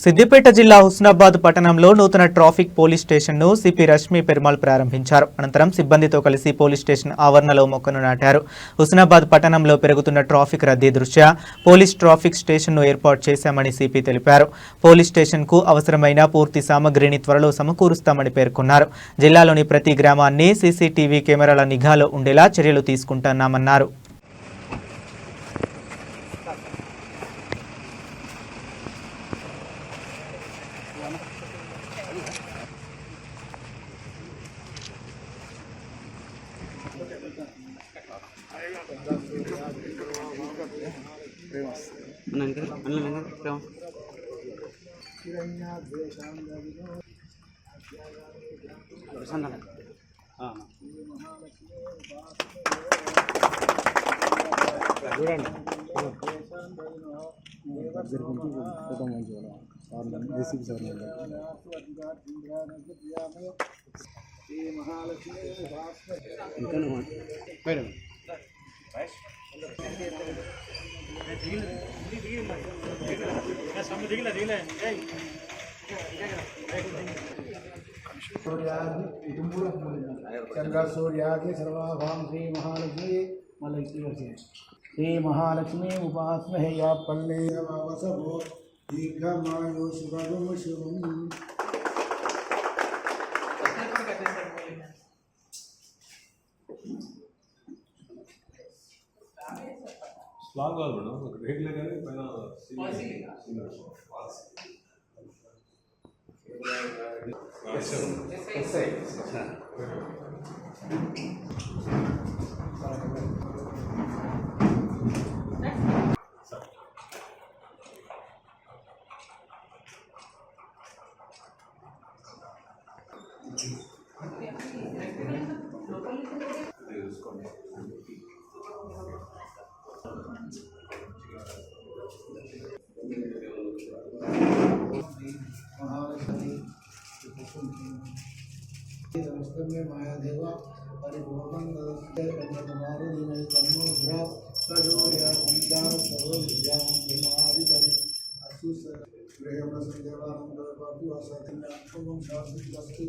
సిద్దిపేట జిల్లా హుస్నాబాద్ పట్టణంలో నూతన ట్రాఫిక్ పోలీస్ స్టేషన్ను సిపి రష్మి పెరుమాళ్ ప్రారంభించారు. అనంతరం సిబ్బందితో కలిసి పోలీస్ స్టేషన్ ఆవరణలో మొక్కను నాటారు. హుస్నాబాద్ పట్టణంలో పెరుగుతున్న ట్రాఫిక్ రద్దీ దృష్ట్యా పోలీస్ ట్రాఫిక్ స్టేషన్ను ఏర్పాటు చేశామని సిపి తెలిపారు. పోలీస్ స్టేషన్కు అవసరమైన పూర్తి సామగ్రిని త్వరలో సమకూరుస్తామని పేర్కొన్నారు. జిల్లాలోని ప్రతి గ్రామాన్ని సీసీటీవీ కెమెరాల నిఘాలో ఉండేలా చర్యలు తీసుకుంటున్నామన్నారు. चंद्र सूर्यादि सर्वाभां श्री महालक्ष्मी श्री महालक्ष्मी उपासमहे या पल्ले वसवो दीर्घमायु शुभं शुभम् స్లాగ్ కాదు మేడం, ఒక రేగులే కానీ పైన में माया देवा परिपूर्णं ददते कन्याकुमारी में तन्मोद्रा प्रजोर्या संचार सर्व विद्यां विमादिपरि असुस गृहवस्य देवानंद बापु असतिना ओम शास्त्रि वस्तु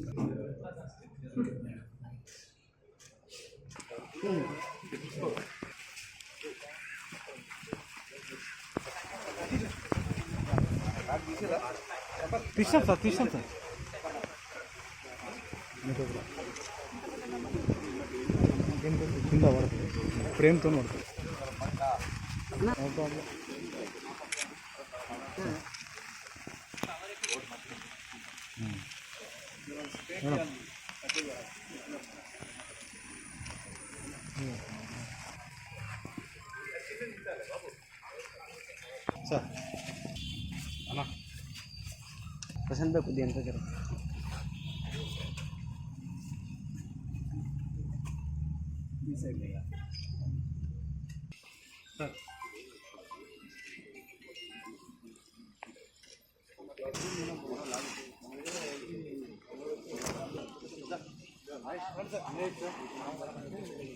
तीसरा కింద పడుతుంది, ఫ్రేమ్తో పడుతుంది. సార్ అన్నా ప్రశాంత్ కొద్దిగా ఎంత జరుగుతుంది sir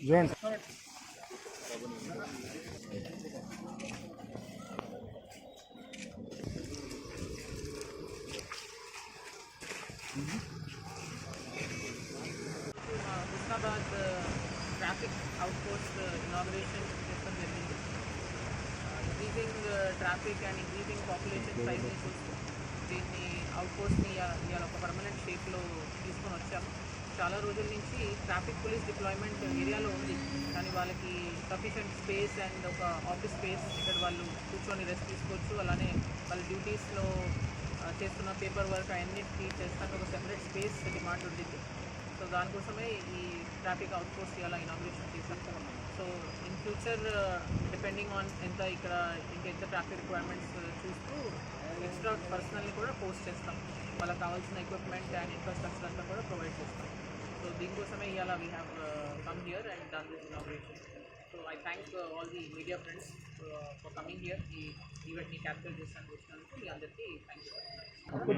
zone Husnabad traffic outpost inauguration చేస్తాం జరిగింది. Increasing traffic and increasing population సైజ్ని చూస్తూ దీన్ని అవుట్పోస్ట్ని ఇవాళ ఒక పర్మనెంట్ షేప్లో తీసుకొని వచ్చాము. చాలా రోజుల నుంచి ట్రాఫిక్ పోలీస్ డిప్లాయ్మెంట్ ఏరియాలో ఉంది, కానీ వాళ్ళకి సఫిషియంట్ స్పేస్ అండ్ ఒక ఆఫీస్ స్పేస్ ఇక్కడ వాళ్ళు కూర్చొని రెస్ట్ తీసుకోవచ్చు. అలానే వాళ్ళ డ్యూటీస్లో చేస్తున్న పేపర్ వర్క్ అన్నిటికీ చేస్తానికి ఒక సెపరేట్ స్పేస్ డిమాండ్ ఉంటుంది. సో దానికోసమే ఈ ట్రాఫిక్ అవుట్పోస్ట్ ఇలా ఇనాగ్రేషన్ చేశాం. So in future depending on ఇక్కడ ఎంత ట్రాఫిక్ రిక్వైర్మెంట్స్ చూస్తూ ఎక్స్ట్రా పర్సనల్ని కూడా పోస్ట్ చేస్తాం. వాళ్ళకి కావాల్సిన ఎక్విప్మెంట్ అండ్ ఇన్ఫ్రాస్ట్రక్చర్ అంతా కూడా ప్రొవైడ్ చేస్తాం. సో దీనికోసమే ఇలా we have come here and done this inauguration. So I thank all the media friends for coming here. ఈ ఈవెంట్ని క్యాప్చర్ చేసినందుకు వచ్చినందుకు మీ అందరికీ థ్యాంక్ యూ. ఓకే,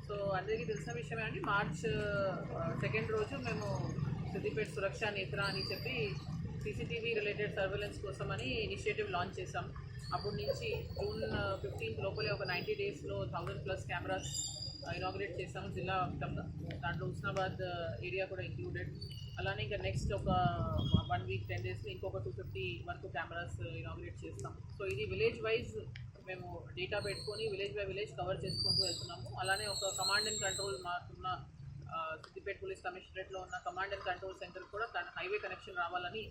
సో అందరికీ తెలిసిన విషయమే అండి. మార్చ్ 2 రోజు మేము సిద్దిపేట సురక్ష నేత్ర అని చెప్పి సీసీటీవీ రిలేటెడ్ సర్వేలెన్స్ కోసమని ఇనిషియేటివ్ లాంచ్ చేసాం. అప్పటి నుంచి జూన్ 15th లోపలే ఒక 90 డేస్లో 1000+ కెమెరాస్ ఇనాగ్రేట్ చేస్తాము జిల్లా వ్యాప్తంగా. దాంట్లో హుస్నాబాద్ ఏరియా కూడా ఇంక్లూడెడ్. అలానే ఇంకా నెక్స్ట్ ఒక 1 వీక్ 10 డేస్లో ఇంకొక 250 వరకు కెమెరాస్ ఇనాగ్రేట్ చేస్తాం. సో ఇది విలేజ్ వైజ్ మేము డేటా పెట్టుకొని విలేజ్ బై విలేజ్ కవర్ చేసుకుంటూ వెళ్తున్నాము. అలానే ఒక కమాండ్ అండ్ కంట్రోల్ మాకున్న సిద్దిపేట పోలీస్ కమిషనరేట్లో ఉన్న కమాండ్ అండ్ కంట్రోల్ సెంటర్ కూడా హైవే కనెక్షన్ రావాలని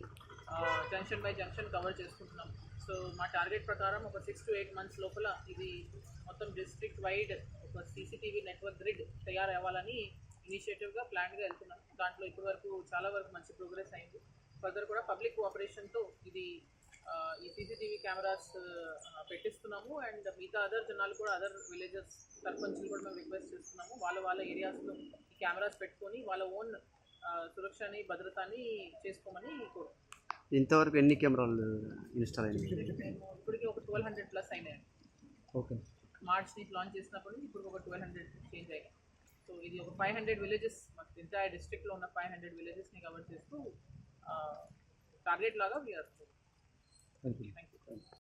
జంక్షన్ బై జంక్షన్ కవర్ చేసుకుంటున్నాం. సో మా టార్గెట్ ప్రకారం ఒక 6 to 8 months లోపల ఇది మొత్తం డిస్ట్రిక్ట్ వైడ్ ఒక సీసీటీవీ నెట్వర్క్ గ్రిడ్ తయారవ్వాలని ఇనిషియేటివ్గా ప్లాన్గా వెళ్తున్నాం. దాంట్లో ఇప్పటి వరకు చాలా వరకు మంచి ప్రోగ్రెస్ అయింది. ఫర్దర్ కూడా పబ్లిక్ కోఆపరేషన్తో ఇది ఈ సీసీటీవీ కెమెరాస్ పెట్టిస్తున్నాము. అండ్ మిగతా అదర్ జనాలు కూడా అదర్ విలేజెస్ సర్పంచ్లు కూడా మేము రిక్వెస్ట్ చేస్తున్నాము వాళ్ళ ఏరియాస్లో ఈ కెమెరాస్ పెట్టుకొని వాళ్ళ ఓన్ సురక్షని భద్రతని చేసుకోమని కోరుతున్నాం. ఇంతవరకు ఎన్ని కెమెరాలు ఇన్స్టాల్ అయినాయి? ఇప్పటికి ఒక 1200+ అయినాయి. ఓకే. మార్చ్ నుంచి లాంచ్ చేసినప్పటి నుంచి ఇప్పుడు ఒక 1200 చేంజ్ అయ్యాయి. సో ఇది ఒక 500 విలేజెస్ మాకు ఎంటైర్ డిస్ట్రిక్ట్లో ఉన్న 500 విలేజెస్ని కవర్ చేస్తూ టార్గెట్ లాగా వీఆర్. Thank you.